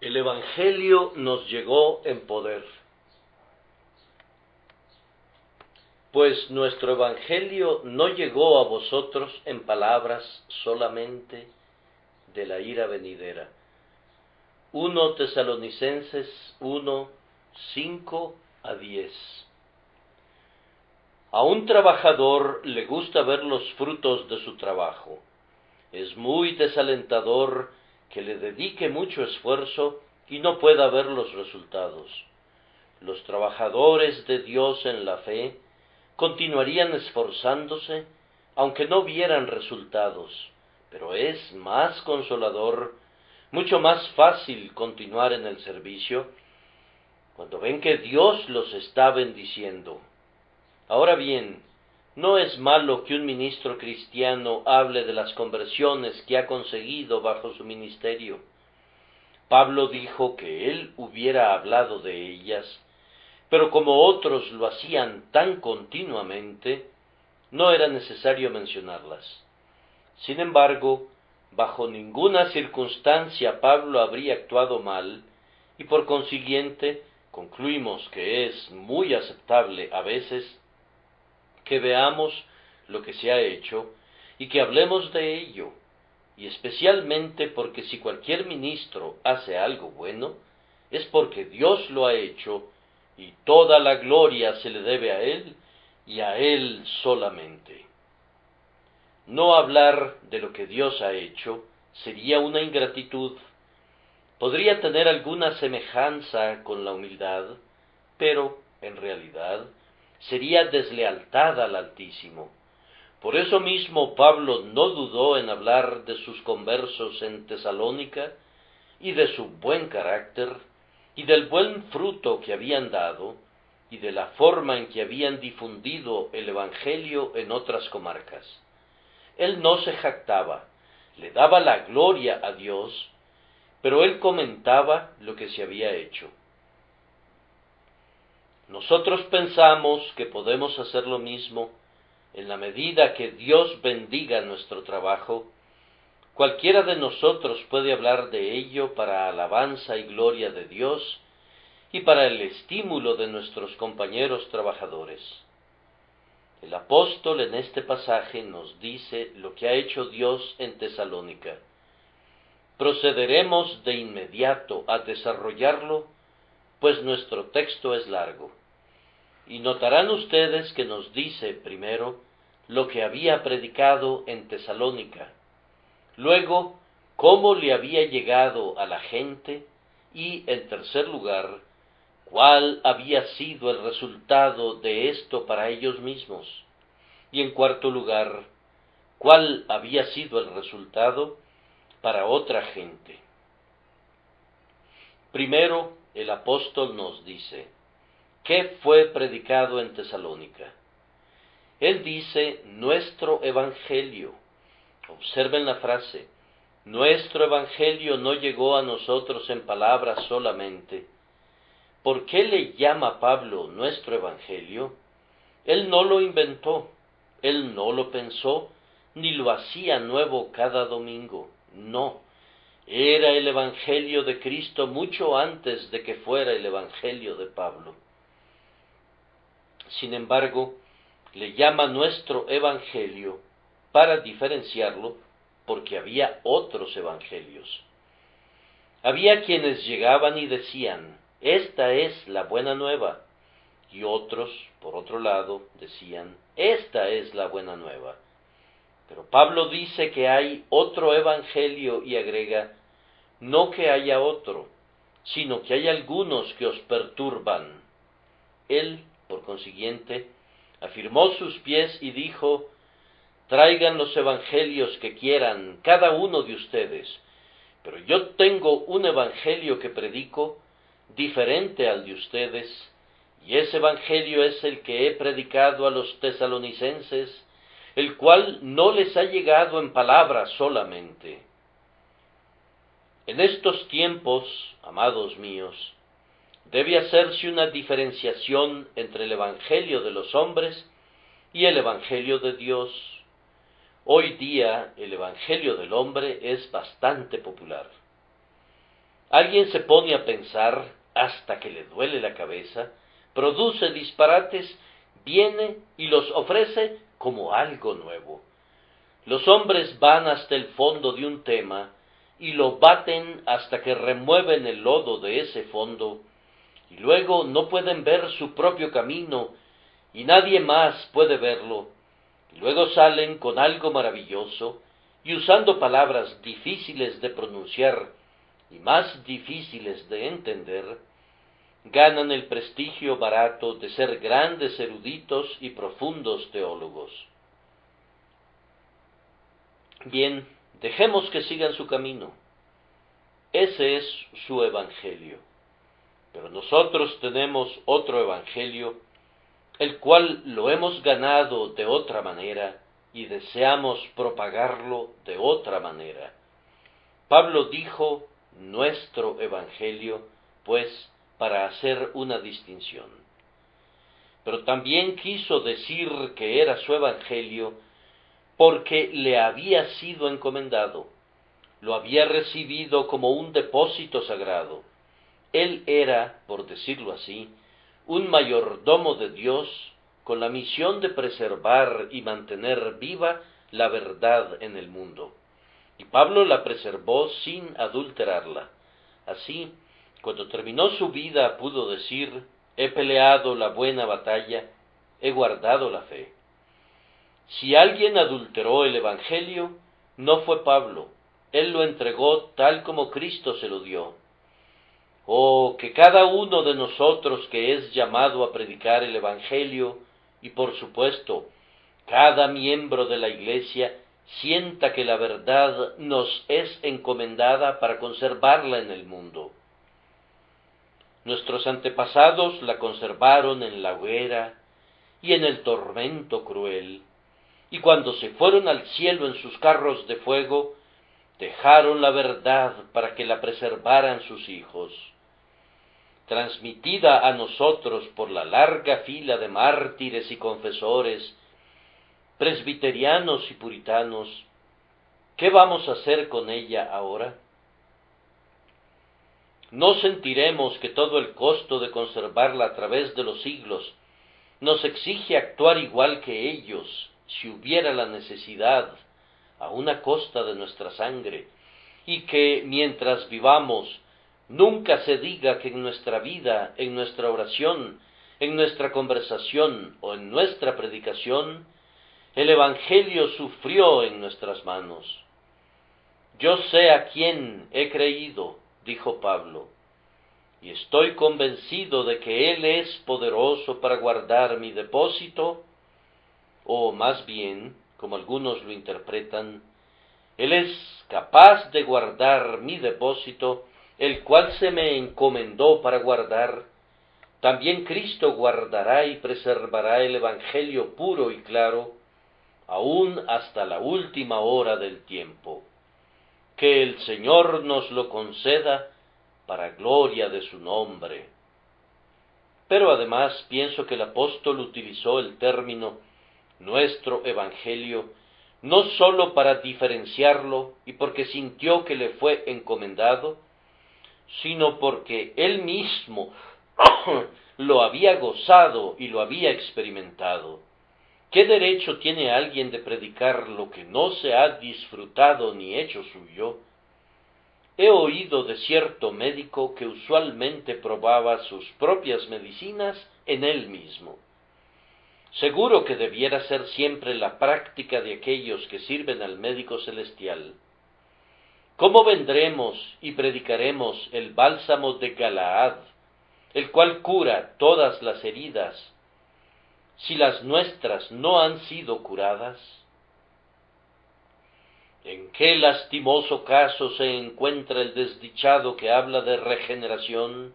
El Evangelio nos llegó en poder. Pues nuestro Evangelio no llegó a vosotros en palabras solamente de la ira venidera. 1 Tesalonicenses 1, 5-10. A un trabajador le gusta ver los frutos de su trabajo. Es muy desalentador que le dedique mucho esfuerzo y no pueda ver los resultados. Los trabajadores de Dios en la fe continuarían esforzándose aunque no vieran resultados, pero es más consolador, mucho más fácil continuar en el servicio cuando ven que Dios los está bendiciendo. Ahora bien, no es malo que un ministro cristiano hable de las conversiones que ha conseguido bajo su ministerio. Pablo dijo que él hubiera hablado de ellas, pero como otros lo hacían tan continuamente, no era necesario mencionarlas. Sin embargo, bajo ninguna circunstancia Pablo habría actuado mal, y por consiguiente concluimos que es muy aceptable a veces que veamos lo que se ha hecho y que hablemos de ello, y especialmente porque si cualquier ministro hace algo bueno, es porque Dios lo ha hecho, y toda la gloria se le debe a Él, y a Él solamente. No hablar de lo que Dios ha hecho sería una ingratitud. Podría tener alguna semejanza con la humildad, pero, en realidad, sería deslealtad al Altísimo. Por eso mismo Pablo no dudó en hablar de sus conversos en Tesalónica, y de su buen carácter, y del buen fruto que habían dado, y de la forma en que habían difundido el Evangelio en otras comarcas. Él no se jactaba, le daba la gloria a Dios, pero él comentaba lo que se había hecho. Nosotros pensamos que podemos hacer lo mismo en la medida que Dios bendiga nuestro trabajo. Cualquiera de nosotros puede hablar de ello para alabanza y gloria de Dios y para el estímulo de nuestros compañeros trabajadores. El apóstol en este pasaje nos dice lo que ha hecho Dios en Tesalónica. Procederemos de inmediato a desarrollarlo, pues nuestro texto es largo. Y notarán ustedes que nos dice primero lo que había predicado en Tesalónica, luego cómo le había llegado a la gente y, en tercer lugar, cuál había sido el resultado de esto para ellos mismos, y en cuarto lugar, cuál había sido el resultado para otra gente. Primero, el apóstol nos dice, ¿qué fue predicado en Tesalónica? Él dice, nuestro evangelio. Observen la frase, nuestro evangelio no llegó a nosotros en palabras solamente. ¿Por qué le llama Pablo nuestro evangelio? Él no lo inventó, él no lo pensó, ni lo hacía nuevo cada domingo, no. Era el evangelio de Cristo mucho antes de que fuera el evangelio de Pablo. Sin embargo, le llama nuestro evangelio para diferenciarlo, porque había otros evangelios. Había quienes llegaban y decían, esta es la buena nueva, y otros, por otro lado, decían, esta es la buena nueva. Pero Pablo dice que hay otro evangelio y agrega, no que haya otro, sino que hay algunos que os perturban. Él, por consiguiente, afirmó sus pies y dijo, traigan los evangelios que quieran cada uno de ustedes, pero yo tengo un evangelio que predico diferente al de ustedes, y ese evangelio es el que he predicado a los tesalonicenses, el cual no les ha llegado en palabras solamente. En estos tiempos, amados míos, debe hacerse una diferenciación entre el evangelio de los hombres y el evangelio de Dios. Hoy día el evangelio del hombre es bastante popular. Alguien se pone a pensar hasta que le duele la cabeza, produce disparates, viene y los ofrece como algo nuevo. Los hombres van hasta el fondo de un tema y lo baten hasta que remueven el lodo de ese fondo, y luego no pueden ver su propio camino, y nadie más puede verlo, y luego salen con algo maravilloso, y usando palabras difíciles de pronunciar y más difíciles de entender, ganan el prestigio barato de ser grandes eruditos y profundos teólogos. Bien, dejemos que sigan su camino. Ese es su evangelio. Pero nosotros tenemos otro evangelio, el cual lo hemos ganado de otra manera y deseamos propagarlo de otra manera. Pablo dijo nuestro evangelio, pues, para hacer una distinción. Pero también quiso decir que era su evangelio porque le había sido encomendado, lo había recibido como un depósito sagrado. Él era, por decirlo así, un mayordomo de Dios con la misión de preservar y mantener viva la verdad en el mundo. Y Pablo la preservó sin adulterarla. Así, cuando terminó su vida, pudo decir: he peleado la buena batalla, he guardado la fe. Si alguien adulteró el Evangelio, no fue Pablo, él lo entregó tal como Cristo se lo dio. Oh, que cada uno de nosotros que es llamado a predicar el Evangelio, y por supuesto, cada miembro de la Iglesia, sienta que la verdad nos es encomendada para conservarla en el mundo. Nuestros antepasados la conservaron en la hoguera y en el tormento cruel, y cuando se fueron al cielo en sus carros de fuego, dejaron la verdad para que la preservaran sus hijos. Transmitida a nosotros por la larga fila de mártires y confesores, presbiterianos y puritanos, ¿qué vamos a hacer con ella ahora? ¿No sentiremos que todo el costo de conservarla a través de los siglos nos exige actuar igual que ellos, si hubiera la necesidad, a una costa de nuestra sangre, y que, mientras vivamos, nunca se diga que en nuestra vida, en nuestra oración, en nuestra conversación o en nuestra predicación, el Evangelio sufrió en nuestras manos? Yo sé a quién he creído, dijo Pablo, y estoy convencido de que Él es poderoso para guardar mi depósito, o más bien, como algunos lo interpretan, Él es capaz de guardar mi depósito, el cual se me encomendó para guardar. También Cristo guardará y preservará el Evangelio puro y claro, aún hasta la última hora del tiempo. Que el Señor nos lo conceda para gloria de su nombre. Pero además pienso que el apóstol utilizó el término nuestro evangelio no sólo para diferenciarlo y porque sintió que le fue encomendado, sino porque él mismo lo había gozado y lo había experimentado. ¿Qué derecho tiene alguien de predicar lo que no se ha disfrutado ni hecho suyo? He oído de cierto médico que usualmente probaba sus propias medicinas en él mismo. Seguro que debiera ser siempre la práctica de aquellos que sirven al médico celestial. ¿Cómo vendremos y predicaremos el bálsamo de Galaad, el cual cura todas las heridas, si las nuestras no han sido curadas? ¿En qué lastimoso caso se encuentra el desdichado que habla de regeneración,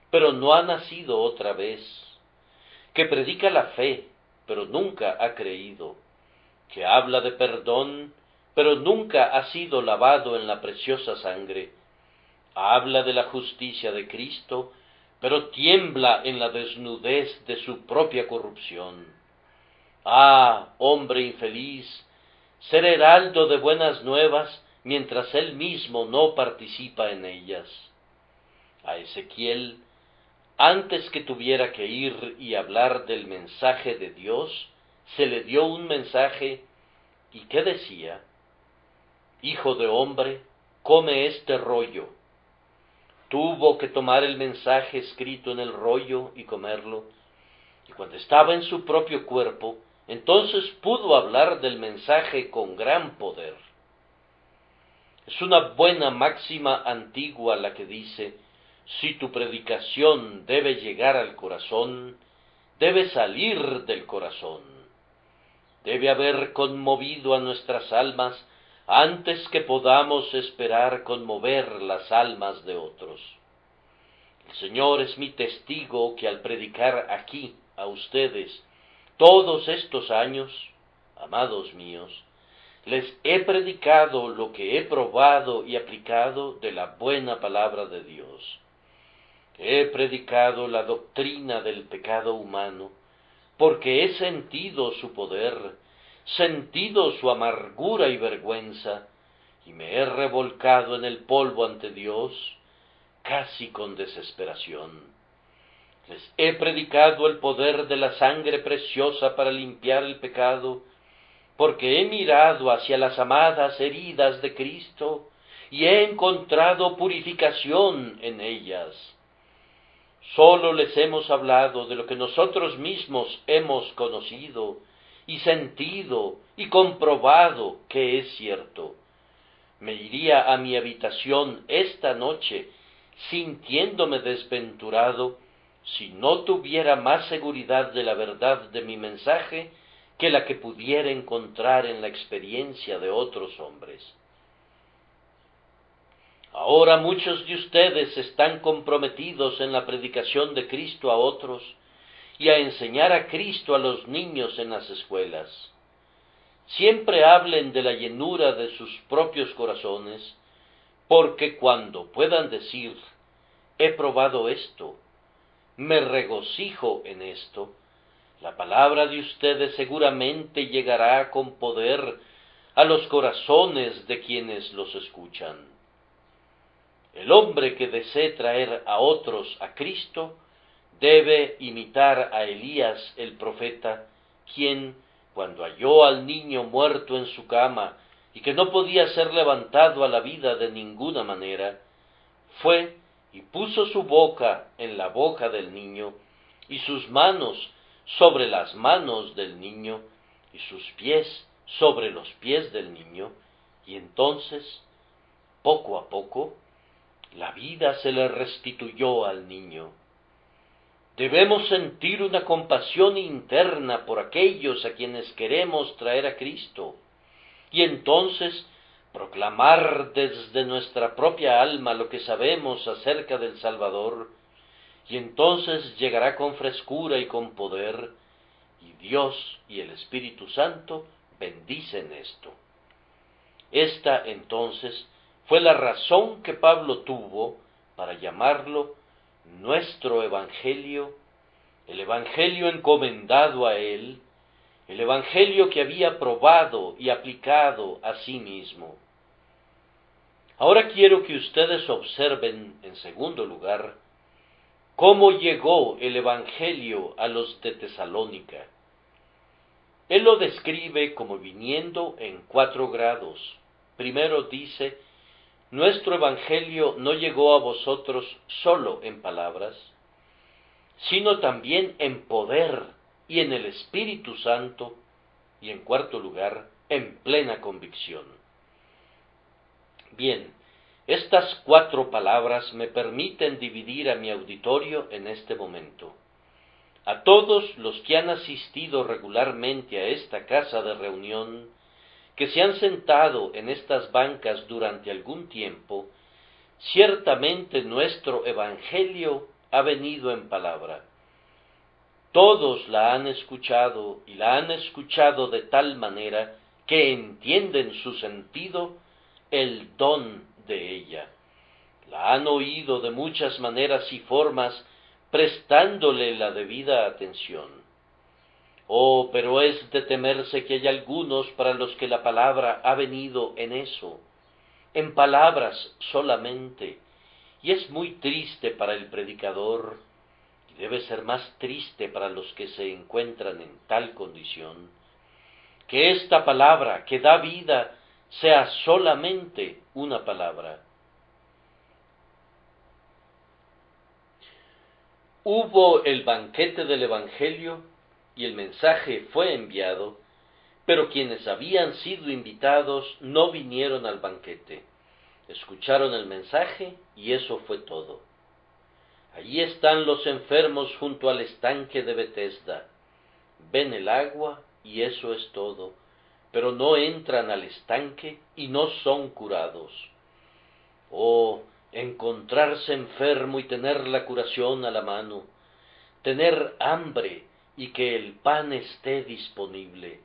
pero no ha nacido otra vez? Que predica la fe, pero nunca ha creído, que habla de perdón, pero nunca ha sido lavado en la preciosa sangre, habla de la justicia de Cristo, pero tiembla en la desnudez de su propia corrupción. Ah, hombre infeliz, ser heraldo de buenas nuevas, mientras él mismo no participa en ellas. A Ezequiel, antes que tuviera que ir y hablar del mensaje de Dios, se le dio un mensaje, ¿y qué decía? Hijo de hombre, come este rollo. Tuvo que tomar el mensaje escrito en el rollo y comerlo, y cuando estaba en su propio cuerpo, entonces pudo hablar del mensaje con gran poder. Es una buena máxima antigua la que dice, si tu predicación debe llegar al corazón, debe salir del corazón. Debe haber conmovido a nuestras almas antes que podamos esperar conmover las almas de otros. El Señor es mi testigo que al predicar aquí a ustedes todos estos años, amados míos, les he predicado lo que he probado y aplicado de la buena palabra de Dios. He predicado la doctrina del pecado humano, porque he sentido su poder, sentido su amargura y vergüenza, y me he revolcado en el polvo ante Dios, casi con desesperación. Les he predicado el poder de la sangre preciosa para limpiar el pecado, porque he mirado hacia las amadas heridas de Cristo y he encontrado purificación en ellas. Sólo les hemos hablado de lo que nosotros mismos hemos conocido y sentido y comprobado que es cierto. Me iría a mi habitación esta noche sintiéndome desventurado si no tuviera más seguridad de la verdad de mi mensaje que la que pudiera encontrar en la experiencia de otros hombres. Ahora muchos de ustedes están comprometidos en la predicación de Cristo a otros y a enseñar a Cristo a los niños en las escuelas. Siempre hablen de la llenura de sus propios corazones, porque cuando puedan decir, he probado esto, me regocijo en esto, la palabra de ustedes seguramente llegará con poder a los corazones de quienes los escuchan. El hombre que desee traer a otros a Cristo debe imitar a Elías el profeta, quien, cuando halló al niño muerto en su cama y que no podía ser levantado a la vida de ninguna manera, fue y puso su boca en la boca del niño y sus manos sobre las manos del niño y sus pies sobre los pies del niño, y entonces, poco a poco, la vida se le restituyó al niño. Debemos sentir una compasión interna por aquellos a quienes queremos traer a Cristo, y entonces proclamar desde nuestra propia alma lo que sabemos acerca del Salvador, y entonces llegará con frescura y con poder, y Dios y el Espíritu Santo bendicen esto. Esta, entonces, fue la razón que Pablo tuvo para llamarlo nuestro Evangelio, el Evangelio encomendado a él, el Evangelio que había probado y aplicado a sí mismo. Ahora quiero que ustedes observen, en segundo lugar, cómo llegó el Evangelio a los de Tesalónica. Él lo describe como viniendo en 4 grados. Primero dice, nuestro Evangelio no llegó a vosotros solo en palabras, sino también en poder y en el Espíritu Santo, y en cuarto lugar, en plena convicción. Bien, estas 4 palabras me permiten dividir a mi auditorio en este momento. A todos los que han asistido regularmente a esta casa de reunión, que se han sentado en estas bancas durante algún tiempo, ciertamente nuestro Evangelio ha venido en palabra. Todos la han escuchado y la han escuchado de tal manera que entienden su sentido, el don de ella. La han oído de muchas maneras y formas, prestándole la debida atención. Oh, pero es de temerse que haya algunos para los que la palabra ha venido en eso. en palabras solamente, y es muy triste para el predicador, y debe ser más triste para los que se encuentran en tal condición, que esta palabra que da vida sea solamente una palabra. Hubo el banquete del Evangelio y el mensaje fue enviado, pero quienes habían sido invitados no vinieron al banquete. Escucharon el mensaje y eso fue todo. Allí están los enfermos junto al estanque de Betesda. Ven el agua y eso es todo, pero no entran al estanque y no son curados. Oh, encontrarse enfermo y tener la curación a la mano, tener hambre y que el pan esté disponible,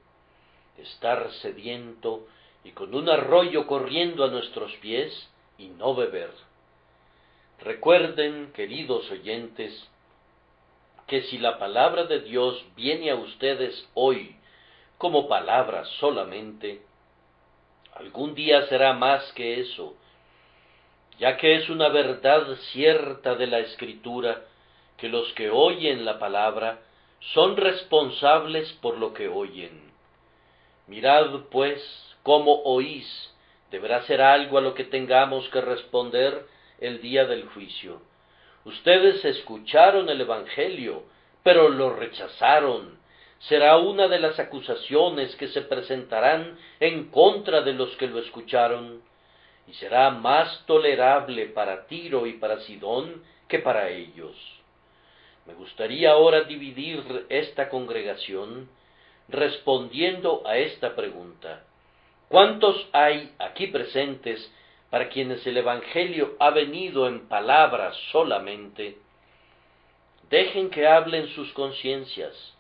estar sediento y con un arroyo corriendo a nuestros pies y no beber. Recuerden, queridos oyentes, que si la palabra de Dios viene a ustedes hoy como palabra solamente, algún día será más que eso, ya que es una verdad cierta de la Escritura que los que oyen la palabra son responsables por lo que oyen. Mirad, pues, cómo oís, deberá ser algo a lo que tengamos que responder el día del juicio. Ustedes escucharon el Evangelio, pero lo rechazaron. Será una de las acusaciones que se presentarán en contra de los que lo escucharon, y será más tolerable para Tiro y para Sidón que para ellos. Me gustaría ahora dividir esta congregación respondiendo a esta pregunta: ¿cuántos hay aquí presentes para quienes el Evangelio ha venido en palabras solamente? Dejen que hablen sus conciencias,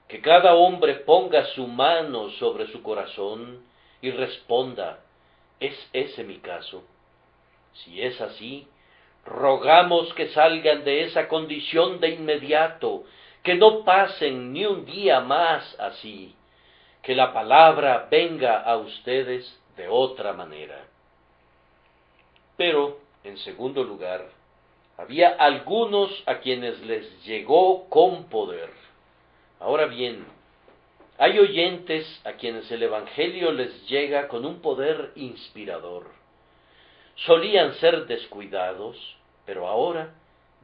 que cada hombre ponga su mano sobre su corazón y responda: ¿es ese mi caso? Si es así, rogamos que salgan de esa condición de inmediato, que no pasen ni un día más así, que la palabra venga a ustedes de otra manera. Pero, en segundo lugar, había algunos a quienes les llegó con poder. Ahora bien, hay oyentes a quienes el Evangelio les llega con un poder inspirador. Solían ser descuidados, pero ahora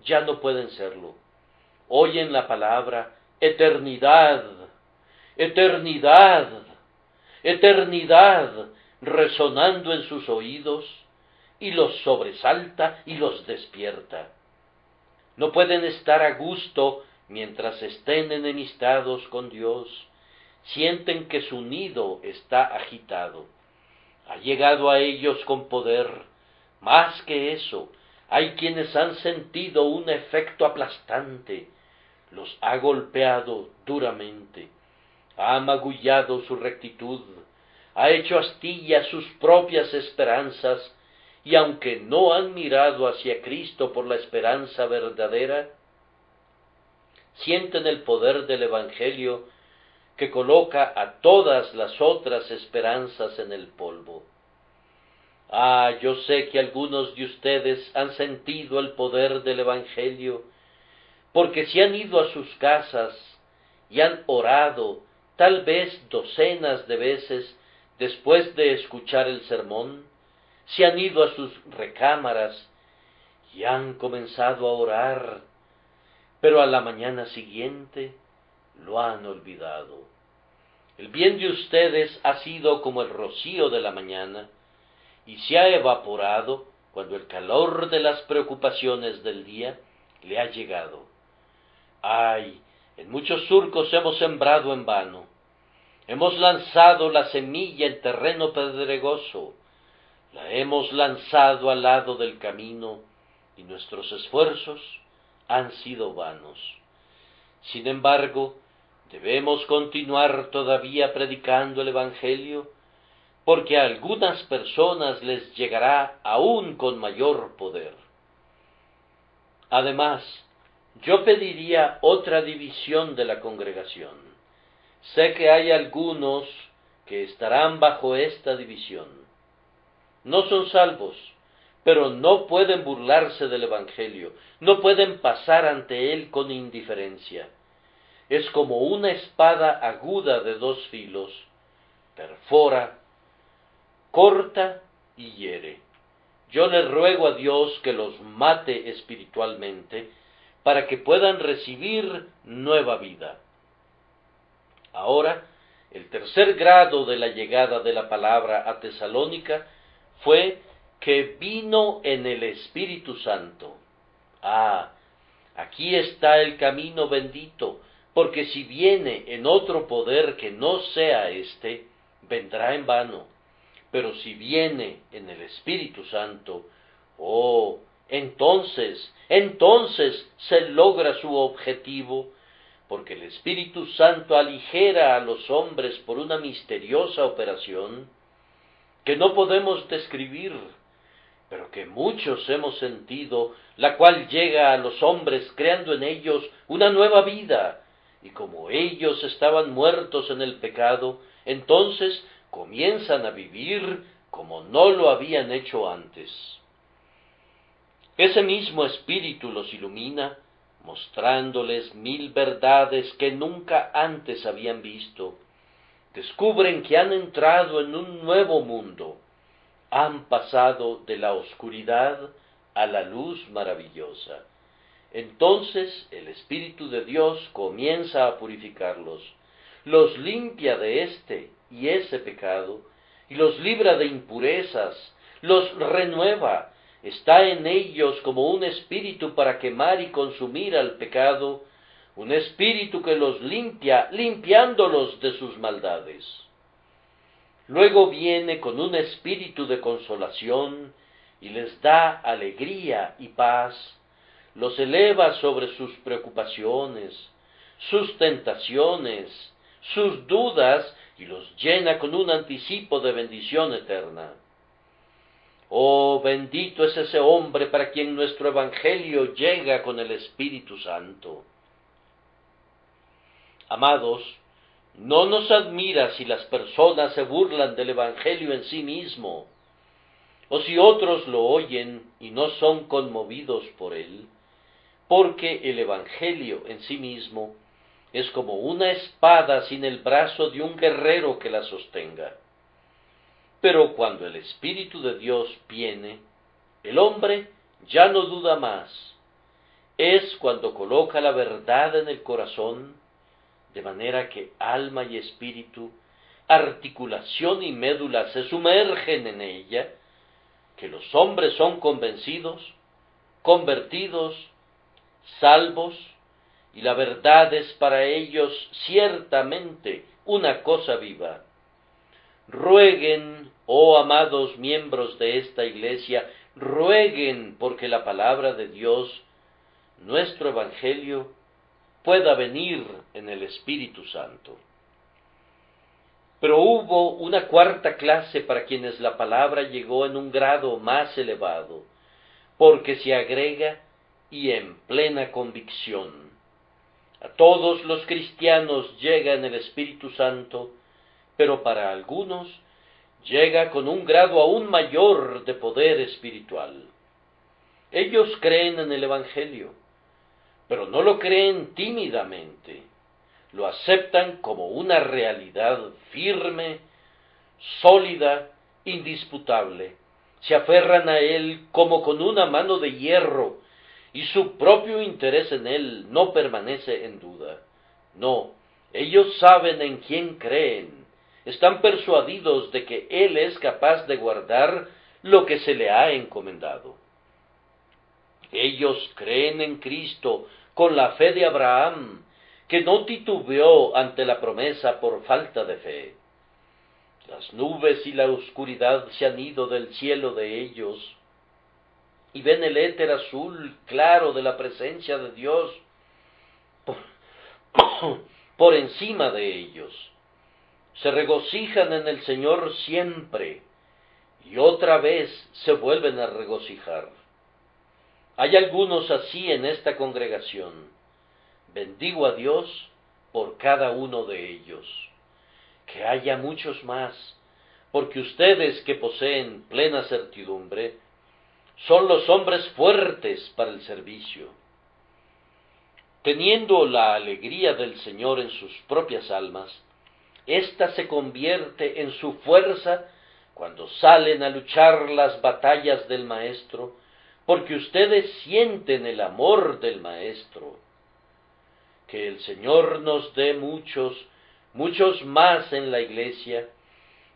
ya no pueden serlo. Oyen la palabra eternidad, eternidad, eternidad resonando en sus oídos, y los sobresalta y los despierta. No pueden estar a gusto mientras estén enemistados con Dios. Sienten que su nido está agitado. Ha llegado a ellos con poder. Más que eso, hay quienes han sentido un efecto aplastante. Los ha golpeado duramente. Ha magullado su rectitud. Ha hecho astillas sus propias esperanzas. Y aunque no han mirado hacia Cristo por la esperanza verdadera, sienten el poder del Evangelio que coloca a todas las otras esperanzas en el polvo. Ah, yo sé que algunos de ustedes han sentido el poder del Evangelio, porque si han ido a sus casas y han orado, tal vez docenas de veces después de escuchar el sermón, se han ido a sus recámaras y han comenzado a orar, pero a la mañana siguiente lo han olvidado. El bien de ustedes ha sido como el rocío de la mañana y se ha evaporado cuando el calor de las preocupaciones del día le ha llegado. Ay, en muchos surcos hemos sembrado en vano. Hemos lanzado la semilla en terreno pedregoso. La hemos lanzado al lado del camino y nuestros esfuerzos han sido vanos. Sin embargo, debemos continuar todavía predicando el Evangelio, porque a algunas personas les llegará aún con mayor poder. Además, yo pediría otra división de la congregación. Sé que hay algunos que estarán bajo esta división. no son salvos, pero no pueden burlarse del Evangelio, no pueden pasar ante él con indiferencia. Es como una espada aguda de dos filos, perfora, corta y hiere. Yo le ruego a Dios que los mate espiritualmente, para que puedan recibir nueva vida. Ahora, el tercer grado de la llegada de la palabra a Tesalónica fue que vino en el Espíritu Santo. Aquí está el camino bendito, porque si viene en otro poder que no sea este, vendrá en vano. Pero si viene en el Espíritu Santo, entonces se logra su objetivo, porque el Espíritu Santo aligera a los hombres por una misteriosa operación que no podemos describir, pero que muchos hemos sentido, la cual llega a los hombres creando en ellos una nueva vida, y como ellos estaban muertos en el pecado, entonces comienzan a vivir como no lo habían hecho antes. Ese mismo Espíritu los ilumina, mostrándoles mil verdades que nunca antes habían visto. Descubren que han entrado en un nuevo mundo, han pasado de la oscuridad a la luz maravillosa. Entonces el Espíritu de Dios comienza a purificarlos, los limpia de este y ese pecado, y los libra de impurezas, los renueva, está en ellos como un espíritu para quemar y consumir al pecado, un espíritu que los limpia, limpiándolos de sus maldades. Luego viene con un espíritu de consolación y les da alegría y paz, los eleva sobre sus preocupaciones, sus tentaciones, sus dudas, y los llena con un anticipo de bendición eterna. Bendito es ese hombre para quien nuestro Evangelio llega con el Espíritu Santo. Amados, no nos admira si las personas se burlan del Evangelio en sí mismo, o si otros lo oyen y no son conmovidos por él, porque el Evangelio en sí mismo es como una espada sin el brazo de un guerrero que la sostenga. Pero cuando el Espíritu de Dios viene, el hombre ya no duda más. Es cuando coloca la verdad en el corazón, de manera que alma y espíritu, articulación y médula se sumergen en ella, que los hombres son convencidos, convertidos, salvos, y la verdad es para ellos ciertamente una cosa viva. Rueguen, amados miembros de esta iglesia, rueguen porque la palabra de Dios, nuestro Evangelio, pueda venir en el Espíritu Santo. Pero hubo una cuarta clase para quienes la palabra llegó en un grado más elevado, porque se agrega y en plena convicción. A todos los cristianos llega en el Espíritu Santo, pero para algunos llega con un grado aún mayor de poder espiritual. Ellos creen en el Evangelio, pero no lo creen tímidamente, lo aceptan como una realidad firme, sólida, indisputable, se aferran a él como con una mano de hierro, y su propio interés en él no permanece en duda. No, ellos saben en quién creen, están persuadidos de que él es capaz de guardar lo que se le ha encomendado. Ellos creen en Cristo con la fe de Abraham, que no titubeó ante la promesa por falta de fe. Las nubes y la oscuridad se han ido del cielo de ellos, y ven el éter azul claro de la presencia de Dios por encima de ellos. Se regocijan en el Señor siempre, y otra vez se vuelven a regocijar. Hay algunos así en esta congregación. Bendigo a Dios por cada uno de ellos. Que haya muchos más, porque ustedes que poseen plena certidumbre, son los hombres fuertes para el servicio. Teniendo la alegría del Señor en sus propias almas, ésta se convierte en su fuerza cuando salen a luchar las batallas del Maestro, porque ustedes sienten el amor del Maestro. Que el Señor nos dé muchos, muchos más en la Iglesia,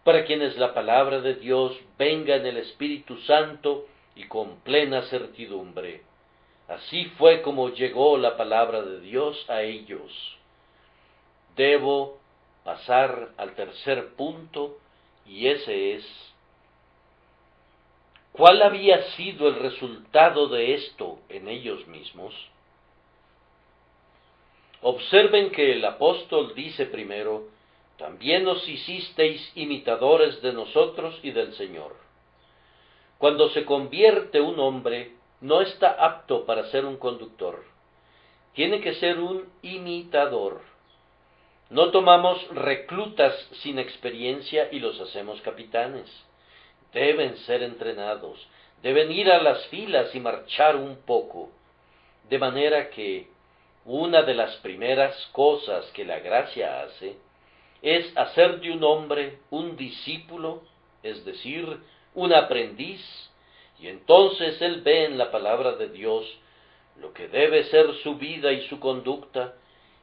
para quienes la palabra de Dios venga en el Espíritu Santo y con plena certidumbre. Así fue como llegó la palabra de Dios a ellos. Debo pasar al tercer punto, y ese es: ¿cuál había sido el resultado de esto en ellos mismos? Observen que el apóstol dice primero: también os hicisteis imitadores de nosotros y del Señor. Cuando se convierte un hombre, no está apto para ser un conductor. Tiene que ser un imitador. No tomamos reclutas sin experiencia y los hacemos capitanes. Deben ser entrenados, deben ir a las filas y marchar un poco. De manera que una de las primeras cosas que la gracia hace es hacer de un hombre un discípulo, es decir, un aprendiz, y entonces él ve en la palabra de Dios lo que debe ser su vida y su conducta,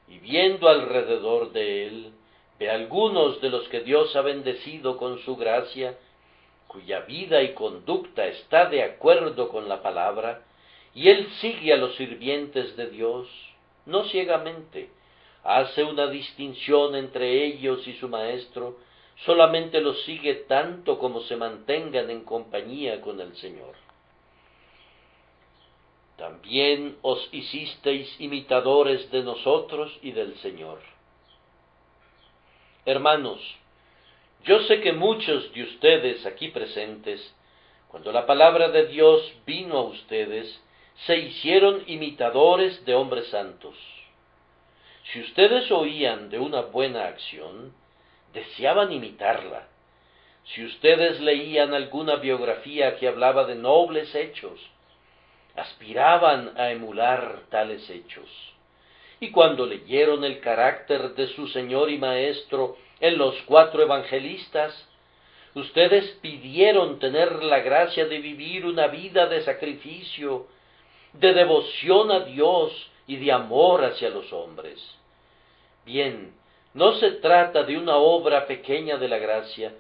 y viendo alrededor de él, ve algunos de los que Dios ha bendecido con su gracia, cuya vida y conducta está de acuerdo con la palabra, y él sigue a los sirvientes de Dios, no ciegamente, hace una distinción entre ellos y su maestro, solamente los sigue tanto como se mantengan en compañía con el Señor. También os hicisteis imitadores de nosotros y del Señor. Hermanos, yo sé que muchos de ustedes aquí presentes, cuando la palabra de Dios vino a ustedes, se hicieron imitadores de hombres santos. Si ustedes oían de una buena acción, deseaban imitarla. Si ustedes leían alguna biografía que hablaba de nobles hechos, aspiraban a emular tales hechos. Y cuando leyeron el carácter de su Señor y Maestro en los 4 evangelistas, ustedes pidieron tener la gracia de vivir una vida de sacrificio, de devoción a Dios y de amor hacia los hombres. Bien, no se trata de una obra pequeña de la gracia,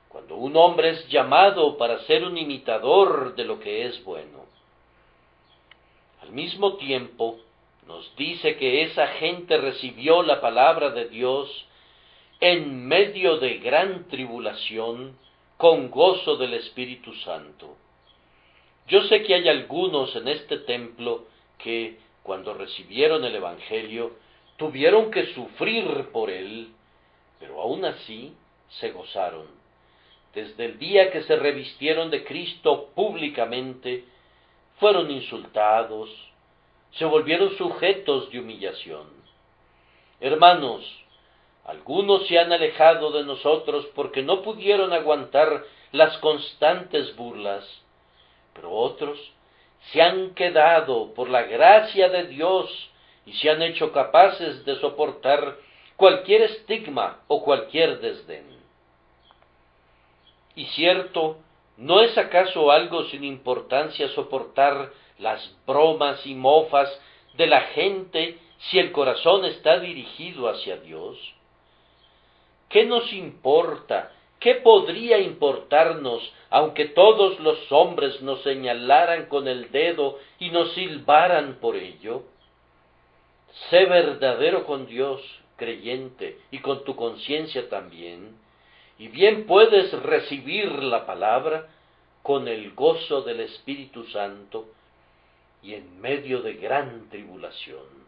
cuando un hombre es llamado para ser un imitador de lo que es bueno. Al mismo tiempo, nos dice que esa gente recibió la palabra de Dios en medio de gran tribulación, con gozo del Espíritu Santo. Yo sé que hay algunos en este templo que, cuando recibieron el Evangelio, tuvieron que sufrir por él, pero aún así se gozaron. Desde el día que se revistieron de Cristo públicamente, fueron insultados, se volvieron sujetos de humillación. Hermanos, algunos se han alejado de nosotros porque no pudieron aguantar las constantes burlas, pero otros se han quedado por la gracia de Dios y se han hecho capaces de soportar cualquier estigma o cualquier desdén. Y cierto, ¿no es acaso algo sin importancia soportar las bromas y mofas de la gente si el corazón está dirigido hacia Dios? ¿Qué nos importa? ¿Qué podría importarnos, aunque todos los hombres nos señalaran con el dedo y nos silbaran por ello? Sé verdadero con Dios, creyente, y con tu conciencia también, y bien puedes recibir la palabra con el gozo del Espíritu Santo y en medio de gran tribulación.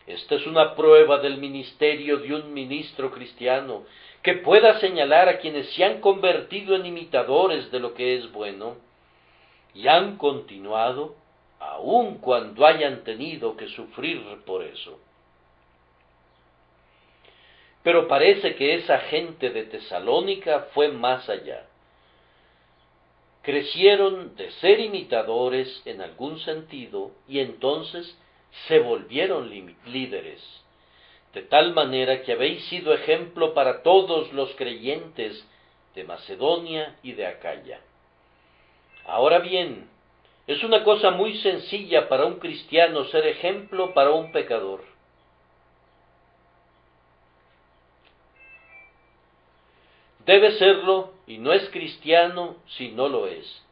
Esta es una prueba del ministerio de un ministro cristiano, que pueda señalar a quienes se han convertido en imitadores de lo que es bueno, y han continuado, aun cuando hayan tenido que sufrir por eso. Pero parece que esa gente de Tesalónica fue más allá. Crecieron de ser imitadores en algún sentido y entonces se volvieron líderes, de tal manera que habéis sido ejemplo para todos los creyentes de Macedonia y de Acaya. Ahora bien, es una cosa muy sencilla para un cristiano ser ejemplo para un pecador. Debe serlo, y no es cristiano si no lo es.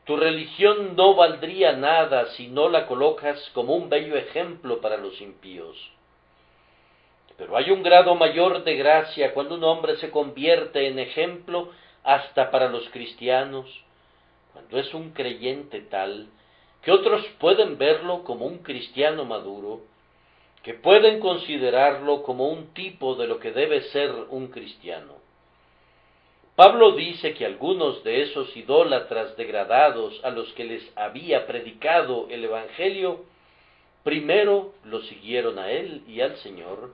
Tu religión no valdría nada si no la colocas como un bello ejemplo para los impíos. Pero hay un grado mayor de gracia cuando un hombre se convierte en ejemplo hasta para los cristianos, cuando es un creyente tal que otros pueden verlo como un cristiano maduro, que pueden considerarlo como un tipo de lo que debe ser un cristiano. Pablo dice que algunos de esos idólatras degradados a los que les había predicado el Evangelio, primero lo siguieron a él y al Señor,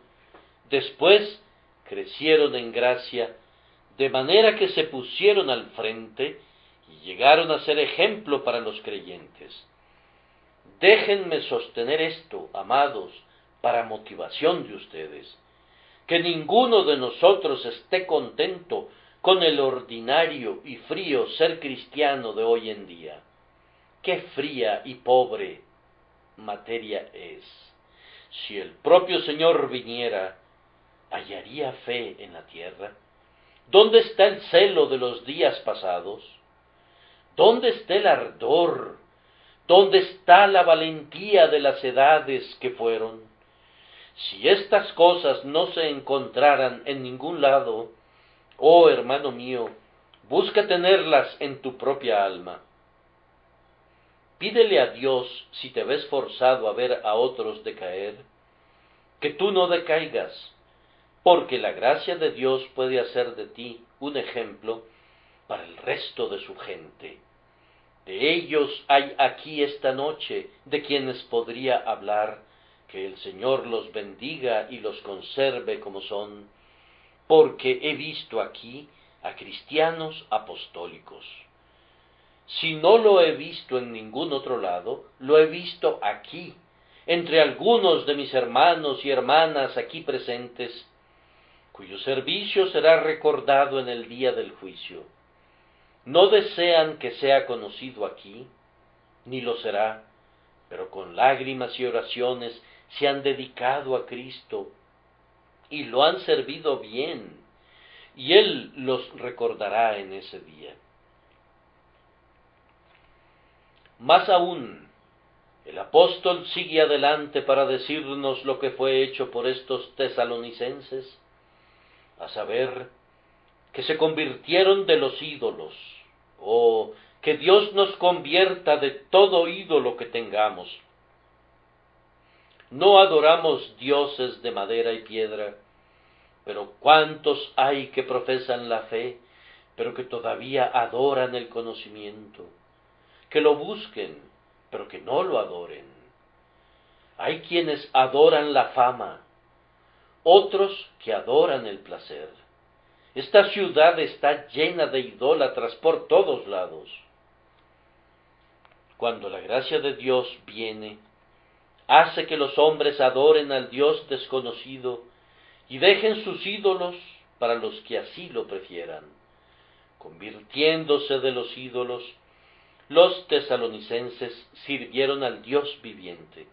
después crecieron en gracia, de manera que se pusieron al frente y llegaron a ser ejemplo para los creyentes. Déjenme sostener esto, amados, para motivación de ustedes, que ninguno de nosotros esté contento con el ordinario y frío ser cristiano de hoy en día. Qué fría y pobre materia es. Si el propio Señor viniera, ¿hallaría fe en la tierra? ¿Dónde está el celo de los días pasados? ¿Dónde está el ardor? ¿Dónde está la valentía de las edades que fueron? Si estas cosas no se encontraran en ningún lado, oh hermano mío, busca tenerlas en tu propia alma. Pídele a Dios, si te ves forzado a ver a otros decaer, que tú no decaigas, porque la gracia de Dios puede hacer de ti un ejemplo para el resto de su gente. De ellos hay aquí esta noche de quienes podría hablar, que el Señor los bendiga y los conserve como son, porque he visto aquí a cristianos apostólicos. Si no lo he visto en ningún otro lado, lo he visto aquí, entre algunos de mis hermanos y hermanas aquí presentes, cuyo servicio será recordado en el día del juicio. No desean que sea conocido aquí, ni lo será, pero con lágrimas y oraciones se han dedicado a Cristo y lo han servido bien, y Él los recordará en ese día. Más aún, el apóstol sigue adelante para decirnos lo que fue hecho por estos tesalonicenses, a saber, que se convirtieron de los ídolos, o que Dios nos convierta de todo ídolo que tengamos. No adoramos dioses de madera y piedra, pero ¿cuántos hay que profesan la fe, pero que todavía adoran el conocimiento? Que lo busquen, pero que no lo adoren. Hay quienes adoran la fama, otros que adoran el placer. Esta ciudad está llena de idólatras por todos lados. Cuando la gracia de Dios viene, hace que los hombres adoren al Dios desconocido y dejen sus ídolos para los que así lo prefieran. Convirtiéndose de los ídolos, los tesalonicenses sirvieron al Dios viviente.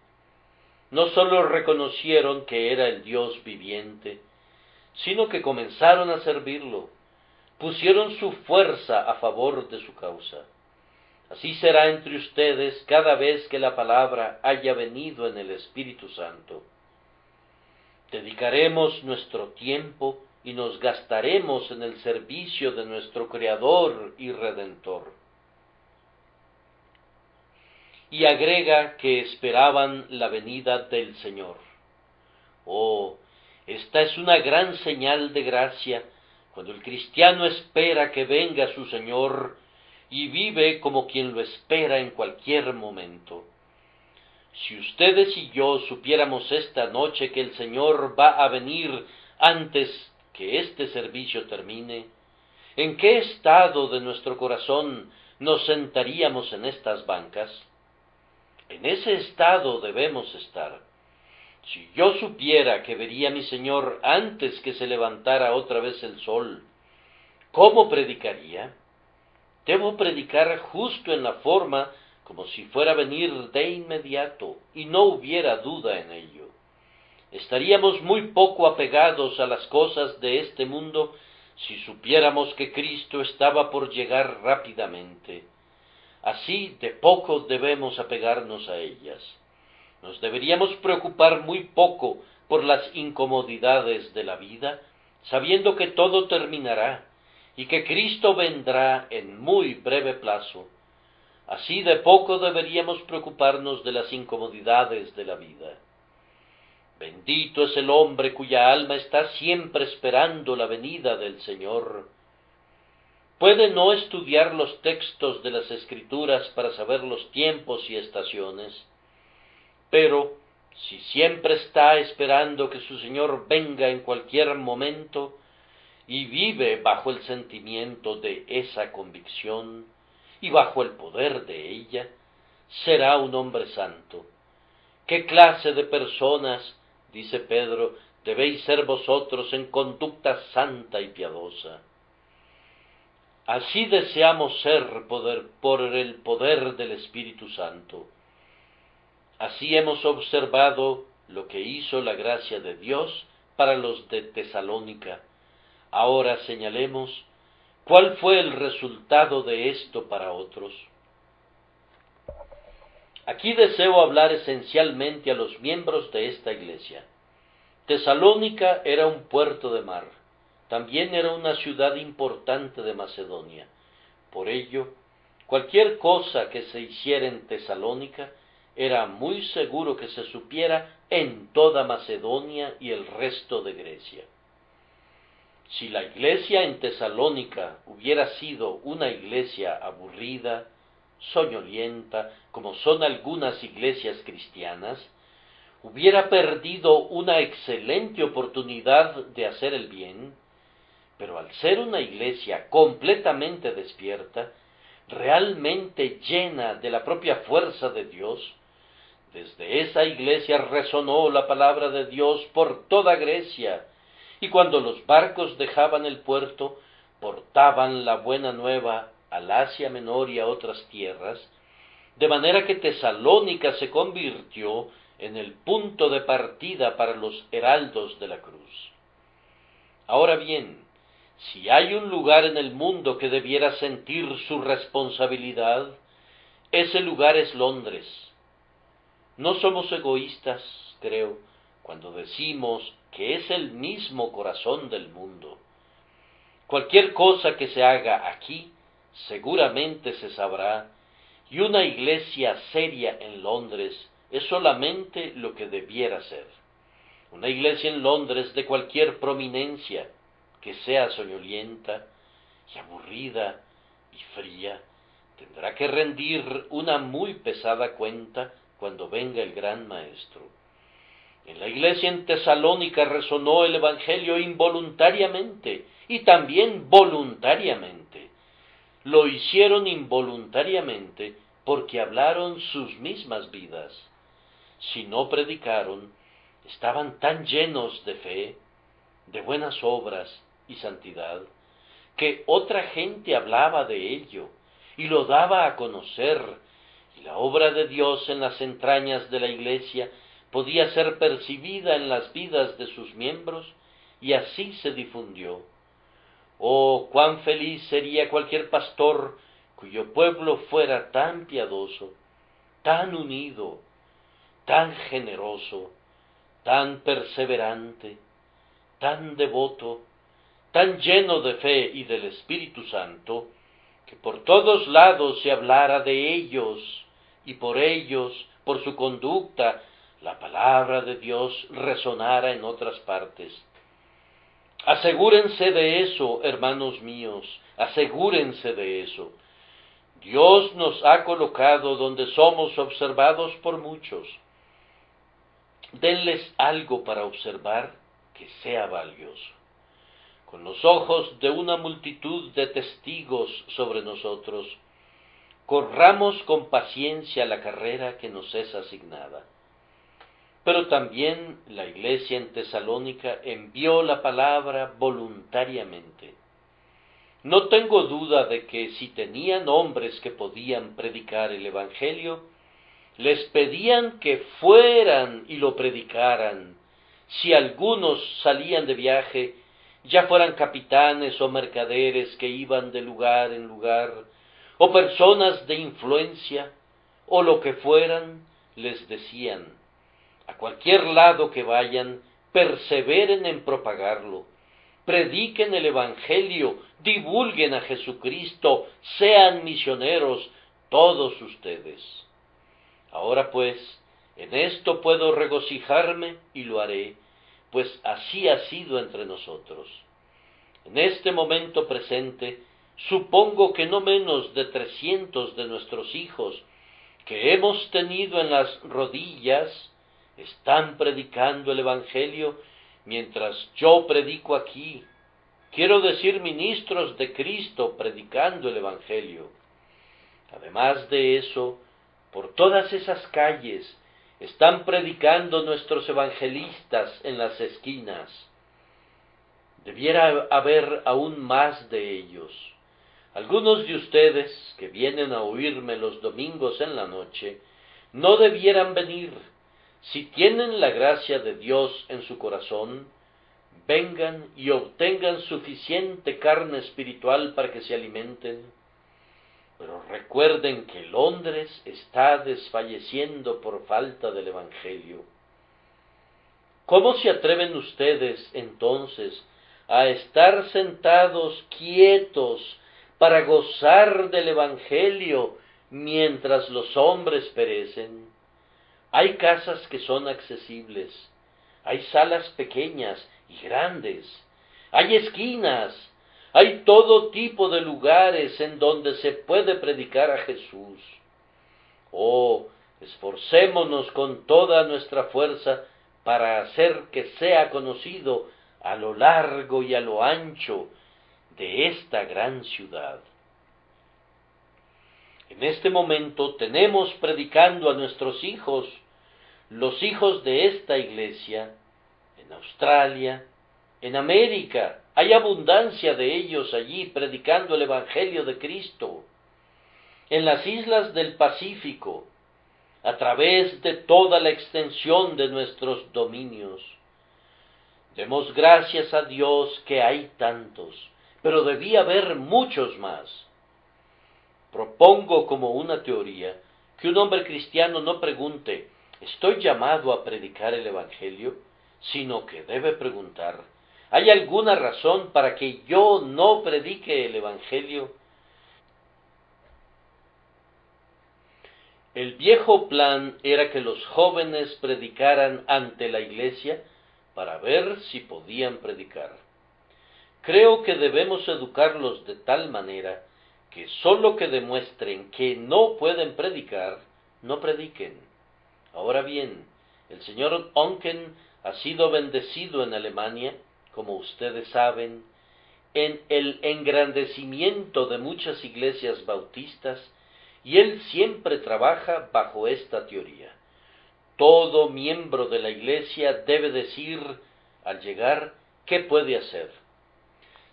No sólo reconocieron que era el Dios viviente, sino que comenzaron a servirlo, pusieron su fuerza a favor de su causa. Así será entre ustedes cada vez que la palabra haya venido en el Espíritu Santo. Dedicaremos nuestro tiempo y nos gastaremos en el servicio de nuestro Creador y Redentor. Y agrega que esperaban la venida del Señor. Oh, esta es una gran señal de gracia, cuando el cristiano espera que venga su Señor y vive como quien lo espera en cualquier momento. Si ustedes y yo supiéramos esta noche que el Señor va a venir antes que este servicio termine, ¿en qué estado de nuestro corazón nos sentaríamos en estas bancas? En ese estado debemos estar. Si yo supiera que vería a mi Señor antes que se levantara otra vez el sol, ¿cómo predicaría? Debo predicar justo en la forma como si fuera a venir de inmediato y no hubiera duda en ello. Estaríamos muy poco apegados a las cosas de este mundo si supiéramos que Cristo estaba por llegar rápidamente. Así de poco debemos apegarnos a ellas. Nos deberíamos preocupar muy poco por las incomodidades de la vida, sabiendo que todo terminará y que Cristo vendrá en muy breve plazo. Así de poco deberíamos preocuparnos de las incomodidades de la vida. Bendito es el hombre cuya alma está siempre esperando la venida del Señor. Puede no estudiar los textos de las Escrituras para saber los tiempos y estaciones, pero si siempre está esperando que su Señor venga en cualquier momento y vive bajo el sentimiento de esa convicción y bajo el poder de ella, será un hombre santo. ¿Qué clase de personas, dice Pedro, debéis ser vosotros en conducta santa y piadosa? Así deseamos ser por el poder del Espíritu Santo. Así hemos observado lo que hizo la gracia de Dios para los de Tesalónica. Ahora señalemos cuál fue el resultado de esto para otros. Aquí deseo hablar esencialmente a los miembros de esta iglesia. Tesalónica era un puerto de mar, también era una ciudad importante de Macedonia. Por ello, cualquier cosa que se hiciera en Tesalónica era muy seguro que se supiera en toda Macedonia y el resto de Grecia. Si la iglesia en Tesalónica hubiera sido una iglesia aburrida, soñolienta, como son algunas iglesias cristianas, hubiera perdido una excelente oportunidad de hacer el bien, pero al ser una iglesia completamente despierta, realmente llena de la propia fuerza de Dios, desde esa iglesia resonó la palabra de Dios por toda Grecia, y cuando los barcos dejaban el puerto, portaban la buena nueva al Asia Menor y a otras tierras, de manera que Tesalónica se convirtió en el punto de partida para los heraldos de la cruz. Ahora bien, si hay un lugar en el mundo que debiera sentir su responsabilidad, ese lugar es Londres. No somos egoístas, creo, cuando decimos que es el mismo corazón del mundo. Cualquier cosa que se haga aquí, seguramente se sabrá, y una iglesia seria en Londres es solamente lo que debiera ser. Una iglesia en Londres de cualquier prominencia, que sea soñolienta y aburrida y fría, tendrá que rendir una muy pesada cuenta cuando venga el gran maestro. En la iglesia en Tesalónica resonó el Evangelio involuntariamente y también voluntariamente. Lo hicieron involuntariamente porque hablaron sus mismas vidas. Si no predicaron, estaban tan llenos de fe, de buenas obras y santidad, que otra gente hablaba de ello y lo daba a conocer, y la obra de Dios en las entrañas de la iglesia podía ser percibida en las vidas de sus miembros, y así se difundió. Oh, cuán feliz sería cualquier pastor cuyo pueblo fuera tan piadoso, tan unido, tan generoso, tan perseverante, tan devoto, tan lleno de fe y del Espíritu Santo, que por todos lados se hablara de ellos, y por ellos, por su conducta, la palabra de Dios resonara en otras partes. Asegúrense de eso, hermanos míos, asegúrense de eso. Dios nos ha colocado donde somos observados por muchos. Denles algo para observar que sea valioso. Con los ojos de una multitud de testigos sobre nosotros, corramos con paciencia la carrera que nos es asignada. Pero también la iglesia en Tesalónica envió la palabra voluntariamente. No tengo duda de que si tenían hombres que podían predicar el Evangelio, les pedían que fueran y lo predicaran. Si algunos salían de viaje, ya fueran capitanes o mercaderes que iban de lugar en lugar, o personas de influencia, o lo que fueran, les decían: a cualquier lado que vayan, perseveren en propagarlo, prediquen el Evangelio, divulguen a Jesucristo, sean misioneros todos ustedes. Ahora pues, en esto puedo regocijarme y lo haré, pues así ha sido entre nosotros. En este momento presente, supongo que no menos de 300 de nuestros hijos que hemos tenido en las rodillas están predicando el Evangelio mientras yo predico aquí. Quiero decir, ministros de Cristo predicando el Evangelio. Además de eso, por todas esas calles están predicando nuestros evangelistas en las esquinas. Debiera haber aún más de ellos. Algunos de ustedes que vienen a oírme los domingos en la noche no debieran venir. Si tienen la gracia de Dios en su corazón, vengan y obtengan suficiente carne espiritual para que se alimenten. Pero recuerden que Londres está desfalleciendo por falta del Evangelio. ¿Cómo se atreven ustedes, entonces, a estar sentados quietos para gozar del Evangelio mientras los hombres perecen? Hay casas que son accesibles, hay salas pequeñas y grandes, hay esquinas, hay todo tipo de lugares en donde se puede predicar a Jesús. Oh, esforcémonos con toda nuestra fuerza para hacer que sea conocido a lo largo y a lo ancho de esta gran ciudad. En este momento tenemos predicando a nuestros hijos, los hijos de esta iglesia, en Australia, en América. Hay abundancia de ellos allí predicando el Evangelio de Cristo. En las islas del Pacífico, a través de toda la extensión de nuestros dominios. Demos gracias a Dios que hay tantos, pero debía haber muchos más. Propongo como una teoría que un hombre cristiano no pregunte: ¿estoy llamado a predicar el Evangelio?, sino que debe preguntar: ¿hay alguna razón para que yo no predique el Evangelio? El viejo plan era que los jóvenes predicaran ante la iglesia para ver si podían predicar. Creo que debemos educarlos de tal manera que sólo que demuestren que no pueden predicar, no prediquen. Ahora bien, el señor Onken ha sido bendecido en Alemania, como ustedes saben, en el engrandecimiento de muchas iglesias bautistas, y él siempre trabaja bajo esta teoría. Todo miembro de la iglesia debe decir, al llegar, qué puede hacer.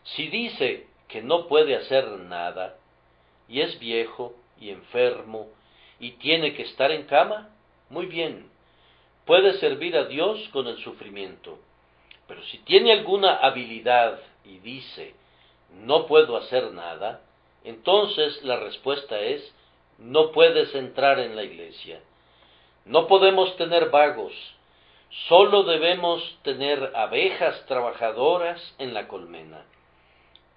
Si dice que no puede hacer nada, y es viejo y enfermo, y tiene que estar en cama, muy bien, puede servir a Dios con el sufrimiento. Pero si tiene alguna habilidad y dice, no puedo hacer nada, entonces la respuesta es, no puedes entrar en la iglesia. No podemos tener vagos, solo debemos tener abejas trabajadoras en la colmena.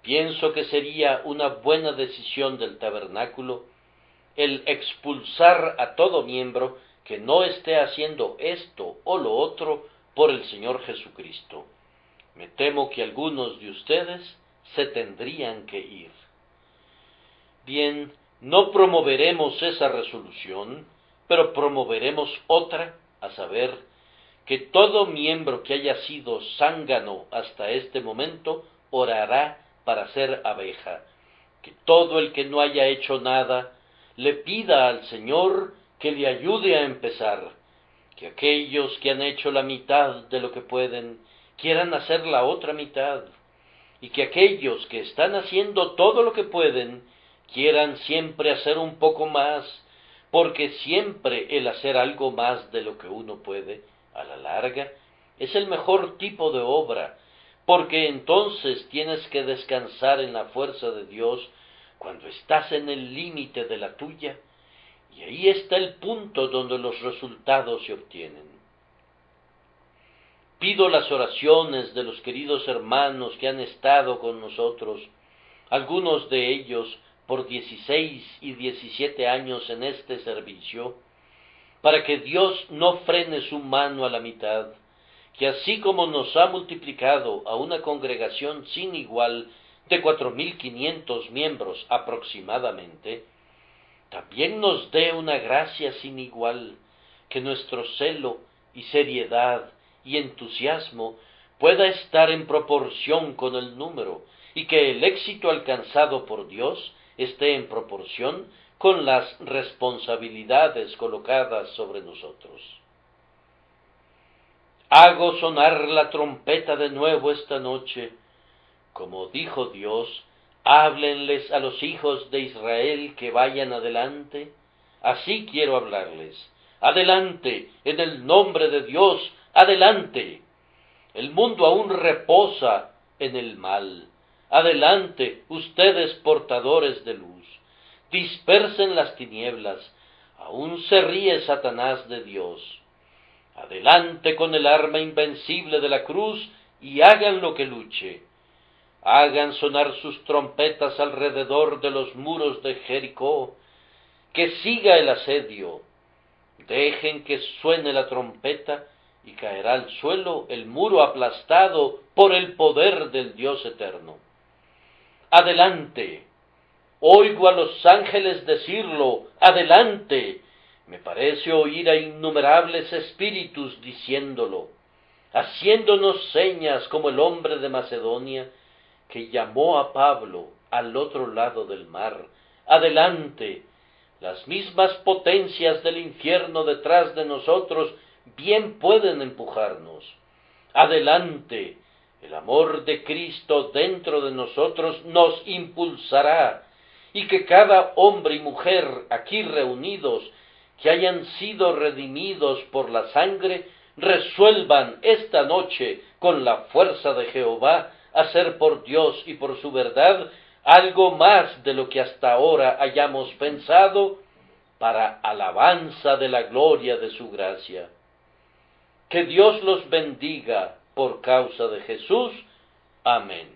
Pienso que sería una buena decisión del tabernáculo el expulsar a todo miembro que no esté haciendo esto o lo otro por el Señor Jesucristo. Me temo que algunos de ustedes se tendrían que ir. Bien, no promoveremos esa resolución, pero promoveremos otra, a saber, que todo miembro que haya sido zángano hasta este momento orará para ser abeja, que todo el que no haya hecho nada le pida al Señor que le ayude a empezar, que aquellos que han hecho la mitad de lo que pueden quieran hacer la otra mitad, y que aquellos que están haciendo todo lo que pueden quieran siempre hacer un poco más, porque siempre el hacer algo más de lo que uno puede, a la larga, es el mejor tipo de obra, porque entonces tienes que descansar en la fuerza de Dios cuando estás en el límite de la tuya, y ahí está el punto donde los resultados se obtienen. Pido las oraciones de los queridos hermanos que han estado con nosotros, algunos de ellos por 16 y 17 años en este servicio, para que Dios no frene su mano a la mitad, que así como nos ha multiplicado a una congregación sin igual de 4.500 miembros aproximadamente, también nos dé una gracia sin igual, que nuestro celo y seriedad y entusiasmo pueda estar en proporción con el número, y que el éxito alcanzado por Dios esté en proporción con las responsabilidades colocadas sobre nosotros. Hago sonar la trompeta de nuevo esta noche. Como dijo Dios, háblenles a los hijos de Israel que vayan adelante. Así quiero hablarles. Adelante, en el nombre de Dios, adelante. El mundo aún reposa en el mal. Adelante, ustedes portadores de luz. Dispersen las tinieblas. Aún se ríe Satanás de Dios. Adelante con el arma invencible de la cruz y hagan lo que luche. Hagan sonar sus trompetas alrededor de los muros de Jericó. Que siga el asedio. Dejen que suene la trompeta y caerá al suelo el muro aplastado por el poder del Dios eterno. Adelante. Oigo a los ángeles decirlo, adelante. Me parece oír a innumerables espíritus diciéndolo, haciéndonos señas como el hombre de Macedonia, que llamó a Pablo al otro lado del mar. Adelante. Las mismas potencias del infierno detrás de nosotros bien pueden empujarnos. Adelante. El amor de Cristo dentro de nosotros nos impulsará, y que cada hombre y mujer aquí reunidos, que hayan sido redimidos por la sangre, resuelvan esta noche con la fuerza de Jehová hacer por Dios y por su verdad algo más de lo que hasta ahora hayamos pensado, para alabanza de la gloria de su gracia. Que Dios los bendiga por causa de Jesús. Amén.